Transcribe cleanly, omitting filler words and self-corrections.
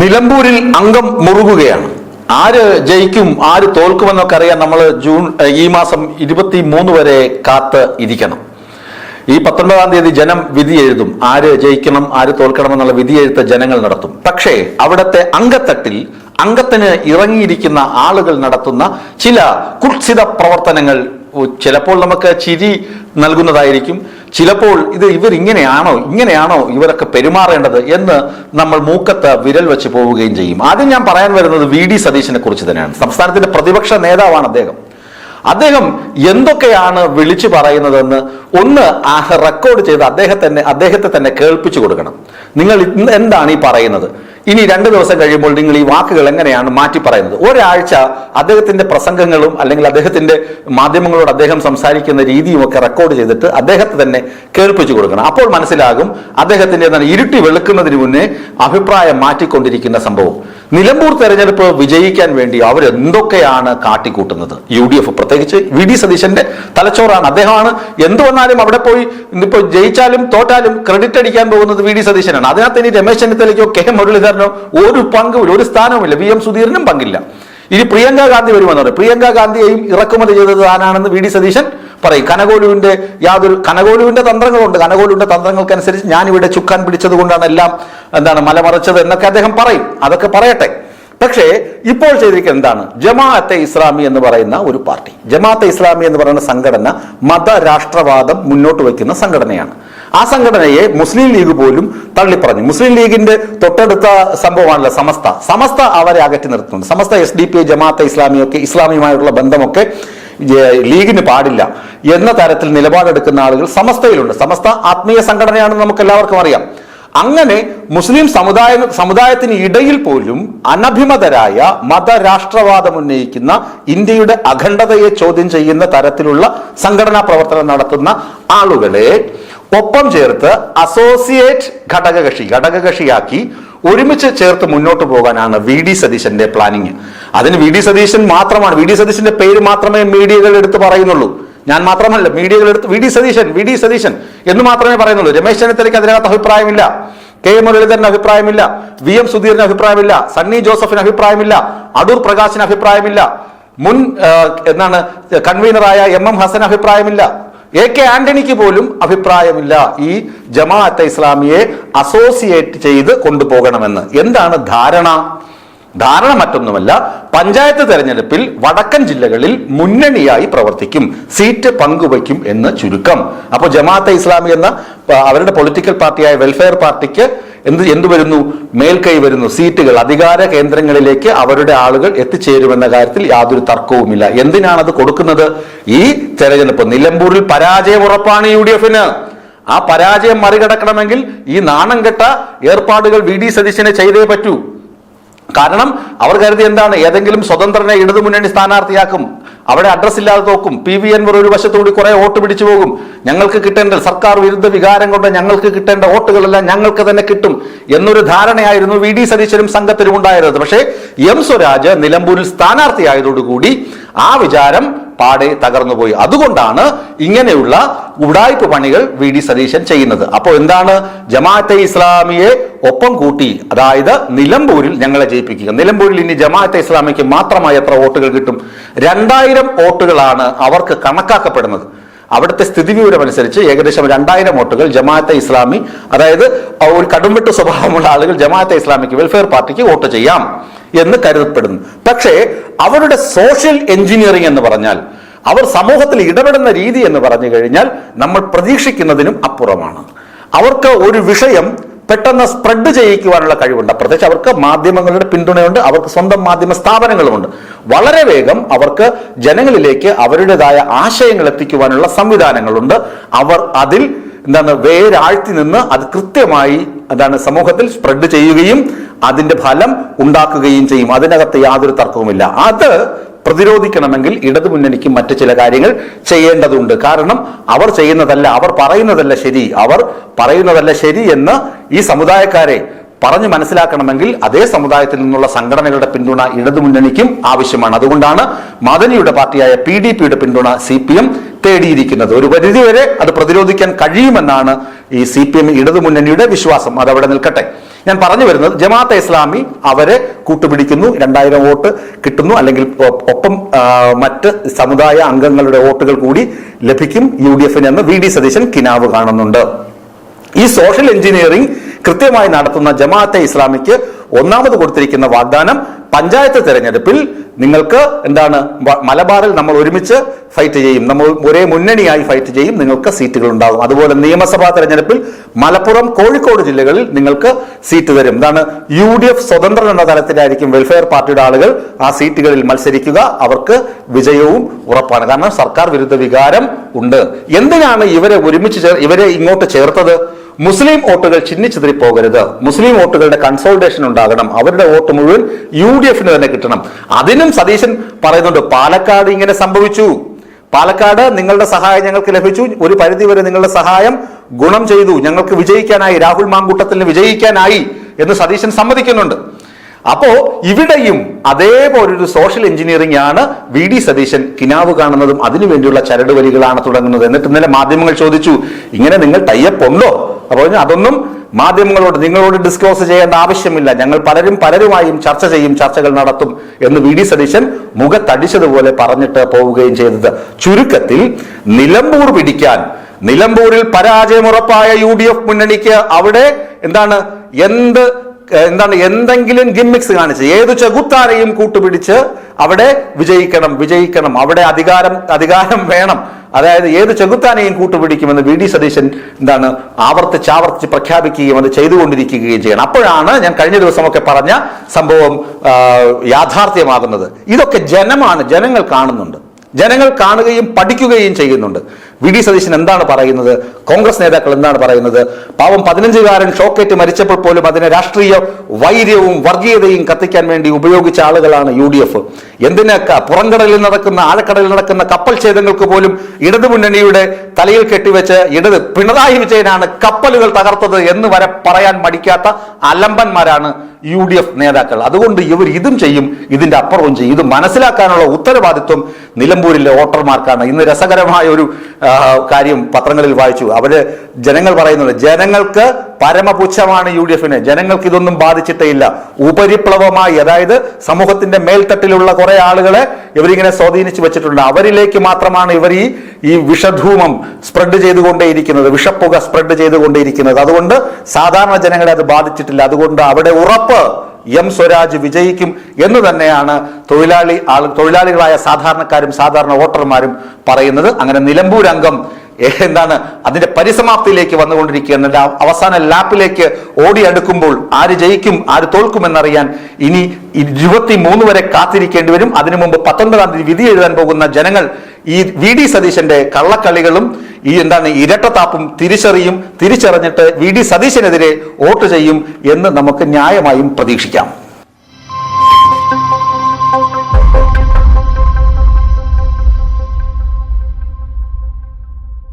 നിലമ്പൂരിൽ അംഗം മുറുകുകയാണ്. ആര് ജയിക്കും ആര് തോൽക്കുമെന്നൊക്കെ അറിയാൻ നമ്മൾ ഈ മാസം 23 വരെ കാത്ത് ഇരിക്കണം. ഈ 19-ാം തീയതി ജനം വിധി എഴുതും. ആര് ജയിക്കണം ആര് തോൽക്കണം എന്നുള്ള വിധിയെഴുത്ത് ജനങ്ങൾ നടത്തും. പക്ഷേ അവിടുത്തെ അംഗത്തട്ടിൽ അംഗത്തിന് ഇറങ്ങിയിരിക്കുന്ന ആളുകൾ നടത്തുന്ന ചില കുത്സിത പ്രവർത്തനങ്ങൾ ചിലപ്പോൾ നമുക്ക് ചിരി നൽകുന്നതായിരിക്കും. ചിലപ്പോൾ ഇങ്ങനെയാണോ ഇവരൊക്കെ പെരുമാറേണ്ടത് എന്ന് നമ്മൾ മൂക്കത്ത് വിരൽ വെച്ച് പോവുകയും ചെയ്യും. ആദ്യം ഞാൻ പറയാൻ വരുന്നത് VD സതീശനെ കുറിച്ച് തന്നെയാണ്. സംസ്ഥാനത്തിന്റെ പ്രതിപക്ഷ നേതാവാണ് അദ്ദേഹം എന്തൊക്കെയാണ് വിളിച്ചു പറയുന്നതെന്ന് ഒന്ന് റെക്കോർഡ് ചെയ്ത് അദ്ദേഹത്തെ തന്നെ കേൾപ്പിച്ചു കൊടുക്കണം. നിങ്ങൾ എന്താണ് ഈ പറയുന്നത്? ഇനി 2 ദിവസം കഴിയുമ്പോൾ നിങ്ങൾ ഈ വാക്കുകൾ എങ്ങനെയാണ് മാറ്റി പറയുന്നത്? ഒരാഴ്ച അദ്ദേഹത്തിന്റെ പ്രസംഗങ്ങളും അല്ലെങ്കിൽ അദ്ദേഹത്തിന്റെ മാധ്യമങ്ങളോട് അദ്ദേഹം സംസാരിക്കുന്ന രീതിയും ഒക്കെ റെക്കോർഡ് ചെയ്തിട്ട് അദ്ദേഹത്തെ തന്നെ കേൾപ്പിച്ചു കൊടുക്കണം. അപ്പോൾ മനസ്സിലാകും അദ്ദേഹത്തിന്റെ ഇരുട്ടി വെളുക്കുന്നതിന് മുന്നേ അഭിപ്രായം മാറ്റിക്കൊണ്ടിരിക്കുന്ന സംഭവം. നിലമ്പൂർ തെരഞ്ഞെടുപ്പ് വിജയിക്കാൻ വേണ്ടി അവരെന്തൊക്കെയാണ് കാട്ടിക്കൂട്ടുന്നത്? UDF പ്രത്യേകിച്ച് VD സതീശന്റെ തലച്ചോറാണ്. അദ്ദേഹമാണ് എന്ത് വന്നാലും അവിടെ പോയി ഇന്നിപ്പോ ജയിച്ചാലും തോറ്റാലും ക്രെഡിറ്റ് അടിക്കാൻ പോകുന്നത് VD സതീശനാണ്. അതിനകത്ത് ഇനി രമേശ് ചെന്നിത്തലയ്ക്കോ KM മുരളീധരനോ ഒരു പങ്കുമില്ല, ഒരു സ്ഥാനവുമില്ല. VM സുധീരനും പങ്കില്ല. ഇനി പ്രിയങ്ക ഗാന്ധി വരുമെന്ന് പറയും. പ്രിയങ്ക ഗാന്ധിയെയും ഇറക്കുമതി ചെയ്തത് താനാണെന്ന് VD സതീശൻ പറയും. കനകോലുവിന്റെ തന്ത്രങ്ങളുണ്ട്. കനകോലുവിന്റെ തന്ത്രങ്ങൾക്കനുസരിച്ച് ഞാനിവിടെ ചുക്കാൻ പിടിച്ചത് കൊണ്ടാണ് എല്ലാം മലമറിച്ചത് എന്നൊക്കെ അദ്ദേഹം പറയും. അതൊക്കെ പറയട്ടെ. പക്ഷേ ഇപ്പോൾ ചെയ്തിരിക്കുന്നത് എന്താണ്? ജമാഅത്തെ ഇസ്ലാമി എന്ന് പറയുന്ന ഒരു പാർട്ടി, ജമാഅത്തെ ഇസ്ലാമി എന്ന് പറയുന്ന സംഘടന മതരാഷ്ട്രവാദം മുന്നോട്ട് വയ്ക്കുന്ന സംഘടനയാണ്. ആ സംഘടനയെ മുസ്ലിം ലീഗ് പോലും തള്ളിപ്പറഞ്ഞു. മുസ്ലിം ലീഗിന്റെ തൊട്ടടുത്ത സംഭവമാണല്ലോ സമസ്ത അവരെ അകറ്റി നിർത്തുന്നുണ്ട്. സമസ്ത SDP ജമാഅത്തെ ഇസ്ലാമിയൊക്കെ ഇസ്ലാമിയുമായിട്ടുള്ള ബന്ധമൊക്കെ ലീഗിന് പാടില്ല എന്ന തരത്തിൽ നിലപാടെടുക്കുന്ന ആളുകൾ സമസ്തയിലുണ്ട്. സമസ്ത ആത്മീയ സംഘടനയാണെന്ന് നമുക്ക് എല്ലാവർക്കും അറിയാം. അങ്ങനെ മുസ്ലിം സമുദായത്തിന് ഇടയിൽ പോലും അനഭിമതരായ മതരാഷ്ട്രവാദം ഉന്നയിക്കുന്ന, ഇന്ത്യയുടെ അഖണ്ഡതയെ ചോദ്യം ചെയ്യുന്ന തരത്തിലുള്ള സംഘടനാ പ്രവർത്തനം നടത്തുന്ന ആളുകളെ ഒപ്പം ചേർത്ത് അസോസിയേറ്റ് ഘടകകക്ഷിയാക്കി ഒരുമിച്ച് ചേർത്ത് മുന്നോട്ട് പോകാനാണ് VD സതീശന്റെ പ്ലാനിങ്. അതിന് VD സതീശൻ മാത്രമാണ്, VD സതീശന്റെ പേര് മാത്രമേ മീഡിയകൾ എടുത്ത് പറയുന്നുള്ളൂ. ഞാൻ മാത്രമല്ല, മീഡിയകൾ എടുത്ത് VD സതീശൻ എന്ന് മാത്രമേ പറയുന്നുള്ളൂ. രമേശ് ചെന്നിത്തലയ്ക്ക് അതിനകത്ത് അഭിപ്രായമില്ല, KM മുരളീധരന് അഭിപ്രായമില്ല, VM സുധീരന് അഭിപ്രായമില്ല, സണ്ണി ജോസഫിന് അഭിപ്രായമില്ല, അടൂർ പ്രകാശിന് അഭിപ്രായമില്ല, മുൻ കൺവീനറായ MM ഹസന് അഭിപ്രായമില്ല, AK ആന്റണിക്ക് പോലും അഭിപ്രായമില്ല ഈ ജമാഅത്തെ ഇസ്ലാമിയെ അസോസിയേറ്റ് ചെയ്ത് കൊണ്ടുപോകണമെന്ന്. എന്താണ് ധാരണ മറ്റൊന്നുമല്ല. പഞ്ചായത്ത് തെരഞ്ഞെടുപ്പിൽ വടക്കൻ ജില്ലകളിൽ മുന്നണിയായി പ്രവർത്തിക്കും, സീറ്റ് പങ്കുവയ്ക്കും എന്ന് ചുരുക്കം. അപ്പോൾ ജമാഅത്തെ ഇസ്ലാമി എന്ന അവരുടെ പൊളിറ്റിക്കൽ പാർട്ടിയായ വെൽഫെയർ പാർട്ടിക്ക് എന്ത് വരുന്നു? മേൽക്കൈ വരുന്നു. സീറ്റുകൾ, അധികാര കേന്ദ്രങ്ങളിലേക്ക് അവരുടെ ആളുകൾ എത്തിച്ചേരുമെന്ന കാര്യത്തിൽ യാതൊരു തർക്കവുമില്ല. എന്തിനാണത് കൊടുക്കുന്നത്? ഈ തെരഞ്ഞെടുപ്പ് നിലമ്പൂരിൽ പരാജയം ഉറപ്പാണ് UDFന്. ആ പരാജയം മറികടക്കണമെങ്കിൽ ഈ നാണം കെട്ട ഏർപ്പാടുകൾ VD സതീശനെ ചെയ്തേ പറ്റൂ. കാരണം അവർ കരുതി എന്താണ്, ഏതെങ്കിലും സ്വതന്ത്രനെ ഇടതുമുന്നണി സ്ഥാനാർത്ഥിയാക്കും, അവിടെ അഡ്രസ് ഇല്ലാതെ തോക്കും, PV അൻവർ ഒരു വശത്തുകൂടി കുറെ വോട്ട് പിടിച്ചു പോകും, ഞങ്ങൾക്ക് കിട്ടേണ്ട സർക്കാർ വിരുദ്ധ വികാരം കൊണ്ട് ഞങ്ങൾക്ക് കിട്ടേണ്ട വോട്ടുകളെല്ലാം ഞങ്ങൾക്ക് തന്നെ കിട്ടും എന്നൊരു ധാരണയായിരുന്നു VD സതീശനും സംഘത്തിനും ഉണ്ടായിരുന്നത്. പക്ഷേ M സ്വരാജ് നിലമ്പൂരിൽ സ്ഥാനാർത്ഥിയായതോടുകൂടി ആ വിചാരം പാടെ തകർന്നുപോയി. അതുകൊണ്ടാണ് ഇങ്ങനെയുള്ള ഉടായ്പ പണികൾ VD സതീശൻ ചെയ്യുന്നത്. അപ്പോൾ എന്താണ്? ജമാഅത്തെ ഇസ്ലാമിയെ ഒപ്പം കൂട്ടി, അതായത് നിലമ്പൂരിൽ ഞങ്ങളെ ജയിപ്പിക്കുക. നിലമ്പൂരിൽ ഇനി ജമാഅത്തെ ഇസ്ലാമിക്ക് മാത്രമായി എത്ര വോട്ടുകൾ കിട്ടും? 2000 വോട്ടുകളാണ് അവർക്ക് കണക്കാക്കപ്പെടുന്നത്. അവിടുത്തെ സ്ഥിതിവിവരം അനുസരിച്ച് ഏകദേശം 2000 വോട്ടുകൾ ജമാഅത്തെ ഇസ്ലാമി, അതായത് ഒരു കടുംവെട്ട് സ്വഭാവമുള്ള ആളുകൾ ജമാഅത്തെ ഇസ്ലാമിക്ക്, വെൽഫെയർ പാർട്ടിക്ക് വോട്ട് ചെയ്യാം എന്ന് കരുതപ്പെടുന്നു. പക്ഷേ അവരുടെ സോഷ്യൽ എഞ്ചിനീയറിംഗ് എന്ന് പറഞ്ഞാൽ, അവർ സമൂഹത്തിൽ ഇടപെടുന്ന രീതി എന്ന് പറഞ്ഞു കഴിഞ്ഞാൽ നമ്മൾ പ്രതീക്ഷിക്കുന്നതിനും അപ്പുറമാണ്. അവർക്ക് ഒരു വിഷയം പെട്ടെന്ന് സ്പ്രെഡ് ചെയ്യിക്കുവാനുള്ള കഴിവുണ്ട്. പ്രത്യേകിച്ച് അവർക്ക് മാധ്യമങ്ങളുടെ പിന്തുണയുണ്ട്, അവർക്ക് സ്വന്തം മാധ്യമ സ്ഥാപനങ്ങളുമുണ്ട്. വളരെ വേഗം അവർക്ക് ജനങ്ങളിലേക്ക് അവരുടേതായ ആശയങ്ങൾ എത്തിക്കുവാനുള്ള സംവിധാനങ്ങളുണ്ട്. അവർ അതിൽ വേരാഴ്ത്തി നിന്ന് അത് കൃത്യമായി സമൂഹത്തിൽ സ്പ്രെഡ് ചെയ്യുകയും അതിന്റെ ഫലം ഉണ്ടാക്കുകയും ചെയ്യും. അതിനകത്ത് യാതൊരു തർക്കവുമില്ല. അത് പ്രതിരോധിക്കണമെങ്കിൽ ഇടതുമുന്നണിക്ക് മറ്റു ചില കാര്യങ്ങൾ ചെയ്യേണ്ടതുണ്ട്. കാരണം അവർ പറയുന്നതല്ല ശരി എന്ന് ഈ സമുദായക്കാരെ പറഞ്ഞു മനസ്സിലാക്കണമെങ്കിൽ അതേ സമുദായത്തിൽ നിന്നുള്ള സംഘടനകളുടെ പിന്തുണ ഇടതുമുന്നണിക്കും ആവശ്യമാണ്. അതുകൊണ്ടാണ് മദനിയുടെ പാർട്ടിയായ PDPയുടെ പിന്തുണ CPM തേടിയിരിക്കുന്നത്. ഒരു പരിധിവരെ അത് പ്രതിരോധിക്കാൻ കഴിയുമെന്നാണ് ഈ CPM ഇടതുമുന്നണിയുടെ വിശ്വാസം. അതവിടെ നിൽക്കട്ടെ. ഞാൻ പറഞ്ഞു വരുന്നത് ജമാഅത്തെ ഇസ്ലാമി അവരെ കൂട്ടുപിടിക്കുന്നു, 2000 വോട്ട് കിട്ടുന്നു, അല്ലെങ്കിൽ ഒപ്പം മറ്റ് സമുദായ അംഗങ്ങളുടെ വോട്ടുകൾ കൂടി ലഭിക്കും UDF എന്ന് VD സതീശൻ കിനാവ് കാണുന്നുണ്ട്. ഈ സോഷ്യൽ എഞ്ചിനീയറിംഗ് കൃത്യമായി നടത്തുന്ന ജമാഅത്തെ ഇസ്ലാമിക്ക് ഒന്നാമത് കൊടുത്തിരിക്കുന്ന വാഗ്ദാനം, പഞ്ചായത്ത് തെരഞ്ഞെടുപ്പിൽ നിങ്ങൾക്ക് എന്താണ്, മലബാറിൽ നമ്മൾ ഒരുമിച്ച് ഫൈറ്റ് ചെയ്യും, നമ്മൾ ഒരേ മുന്നണിയായി ഫൈറ്റ് ചെയ്യും, നിങ്ങൾക്ക് സീറ്റുകൾ ഉണ്ടാകും. അതുപോലെ നിയമസഭാ തെരഞ്ഞെടുപ്പിൽ മലപ്പുറം, കോഴിക്കോട് ജില്ലകളിൽ നിങ്ങൾക്ക് സീറ്റ് തരും. എന്താണ്, UDF സ്വതന്ത്രൻ എന്ന തലത്തിലായിരിക്കും വെൽഫെയർ പാർട്ടിയുടെ ആളുകൾ ആ സീറ്റുകളിൽ മത്സരിക്കുക. അവർക്ക് വിജയവും ഉറപ്പാണ്. കാരണം സർക്കാർ വിരുദ്ധ വികാരം ഉണ്ട്. എന്തിനാണ് ഇവരെ ഇവരെ ഇങ്ങോട്ട് ചേർത്തത്? മുസ്ലിം വോട്ടുകൾ ചിന്നിച്ചിതറി പോകരുത്, മുസ്ലിം വോട്ടുകളുടെ കൺസോൾട്ടേഷൻ ഉണ്ടാകണം, അവരുടെ വോട്ട് മുഴുവൻ UDFന് തന്നെ കിട്ടണം. അതിനും സതീശൻ പറയുന്നുണ്ട്, പാലക്കാട് ഇങ്ങനെ സംഭവിച്ചു, പാലക്കാട് നിങ്ങളുടെ സഹായം ഞങ്ങൾക്ക് ലഭിച്ചു, ഒരു പരിധിവരെ നിങ്ങളുടെ സഹായം ഗുണം ചെയ്തു, ഞങ്ങൾക്ക് വിജയിക്കാനായി, രാഹുൽ മാങ്കൂട്ടത്തിന് വിജയിക്കാനായി എന്ന് സതീശൻ സമ്മതിക്കുന്നുണ്ട്. അപ്പോ ഇവിടെയും അതേപോലൊരു സോഷ്യൽ എഞ്ചിനീയറിംഗ് ആണ് VD സതീശൻ കിനാവ് കാണുന്നതും അതിനുവേണ്ടിയുള്ള ചരടുവലികളാണ് തുടങ്ങുന്നത്. എന്നിട്ട് ഇന്നലെ മാധ്യമങ്ങൾ ചോദിച്ചു, ഇങ്ങനെ നിങ്ങൾ ടൈപ്പ് ഉണ്ടോ? അപ്പോൾ അതൊന്നും മാധ്യമങ്ങളോട് നിങ്ങളോട് ഡിസ്ക്ലോസ് ചെയ്യേണ്ട ആവശ്യമില്ല, ഞങ്ങൾ പലരുമായും ചർച്ച ചെയ്യും, ചർച്ചകൾ നടത്തും എന്ന് VD സതീശൻ മുഖത്തടിച്ചതുപോലെ പറഞ്ഞിട്ട് പോവുകയും ചെയ്തത്. ചുരുക്കത്തിൽ നിലമ്പൂർ പിടിക്കാൻ, നിലമ്പൂരിൽ പരാജയമുറപ്പായ UDF മുന്നണിക്ക് അവിടെ എന്തെങ്കിലും ഗിമ്മിക്സ് കാണിച്ച് ഏതു ചെകുത്താനെയും കൂട്ടുപിടിച്ച് അവിടെ വിജയിക്കണം, അവിടെ അധികാരം വേണം, അതായത് ഏത് ചെകുത്താനെയും കൂട്ടുപിടിക്കുമെന്ന് VD സതീശൻ ആവർത്തിച്ച് പ്രഖ്യാപിക്കുകയും അത് ചെയ്തുകൊണ്ടിരിക്കുകയും ചെയ്യണം. അപ്പോഴാണ് ഞാൻ കഴിഞ്ഞ ദിവസമൊക്കെ പറഞ്ഞ സംഭവം യാഥാർത്ഥ്യമാകുന്നത്. ഇതൊക്കെ ജനങ്ങൾ കാണുന്നുണ്ട്, ജനങ്ങൾ കാണുകയും പഠിക്കുകയും ചെയ്യുന്നുണ്ട്. VD സതീശൻ എന്താണ് പറയുന്നത്, കോൺഗ്രസ് നേതാക്കൾ എന്താണ് പറയുന്നത്? പാവം 15കാരൻ ഷോക്കേറ്റ് മരിച്ചപ്പോൾ പോലും അതിനെ രാഷ്ട്രീയ വൈര്യവും വർഗീയതയും കത്തിക്കാൻ വേണ്ടി ഉപയോഗിച്ച ആളുകളാണ് UDF. എന്തിനൊക്കെ പുറംകടലിൽ നടക്കുന്ന, ആഴക്കടലിൽ നടക്കുന്ന കപ്പൽ ഛേദങ്ങൾക്ക് പോലും ഇടതുമുന്നണിയുടെ തലയിൽ കെട്ടിവെച്ച് പിണറായി വിജയനാണ് കപ്പലുകൾ തകർത്തത് എന്ന് വരെ പറയാൻ മടിക്കാത്ത അലമ്പന്മാരാണ് UDF നേതാക്കൾ. അതുകൊണ്ട് ഇവർ ഇതും ചെയ്യും, ഇതിന്റെ അപ്പുറവും ചെയ്യും. ഇത് മനസ്സിലാക്കാനുള്ള ഉത്തരവാദിത്വം നിലമ്പൂരിലെ വോട്ടർമാർക്കാണ്. ഇന്ന് രസകരമായ ഒരു കാര്യം പത്രങ്ങളിൽ വായിച്ചു. ജനങ്ങൾ പറയുന്നത്, ജനങ്ങൾക്ക് പരമപുച്ഛമാണ് UDFന്, ജനങ്ങൾക്ക് ഇതൊന്നും ബാധിച്ചിട്ടേ ഇല്ല. ഉപരിപ്ലവമായി, അതായത് സമൂഹത്തിന്റെ മേൽത്തട്ടിലുള്ള കുറെ ആളുകളെ ഇവരിങ്ങനെ സ്വാധീനിച്ചു വെച്ചിട്ടുണ്ട്. അവരിലേക്ക് മാത്രമാണ് ഇവർ ഈ വിഷധൂമം സ്പ്രെഡ് ചെയ്തുകൊണ്ടേയിരിക്കുന്നത്, വിഷപ്പുക സ്പ്രെഡ് ചെയ്തുകൊണ്ടേയിരിക്കുന്നത്. അതുകൊണ്ട് സാധാരണ ജനങ്ങളെ അത് ബാധിച്ചിട്ടില്ല. അതുകൊണ്ട് അവിടെ ഉറപ്പ് M സ്വരാജ് വിജയിക്കും എന്ന് തന്നെയാണ് തൊഴിലാളികളായ സാധാരണക്കാരും സാധാരണ വോട്ടർമാരും പറയുന്നത്. അങ്ങനെ നിലമ്പൂർ അംഗം അതിന്റെ പരിസമാപ്തിയിലേക്ക് വന്നുകൊണ്ടിരിക്കുകയാണ്. അവസാന ലാപ്പിലേക്ക് ഓടി അടുക്കുമ്പോൾ ആര് ജയിക്കും ആര് തോൽക്കുമെന്നറിയാൻ ഇനി 23 വരെ കാത്തിരിക്കേണ്ടി വരും. അതിനു മുമ്പ് 19-ാം തീയതി വിധി എഴുതാൻ പോകുന്ന ജനങ്ങൾ ഈ VD സതീശന്റെ കള്ളക്കളികളും ഇരട്ടത്താപ്പും തിരിച്ചറിഞ്ഞിട്ട് VD സതീശനെതിരെ വോട്ട് ചെയ്യും എന്ന് നമുക്ക് ന്യായമായും പ്രതീക്ഷിക്കാം.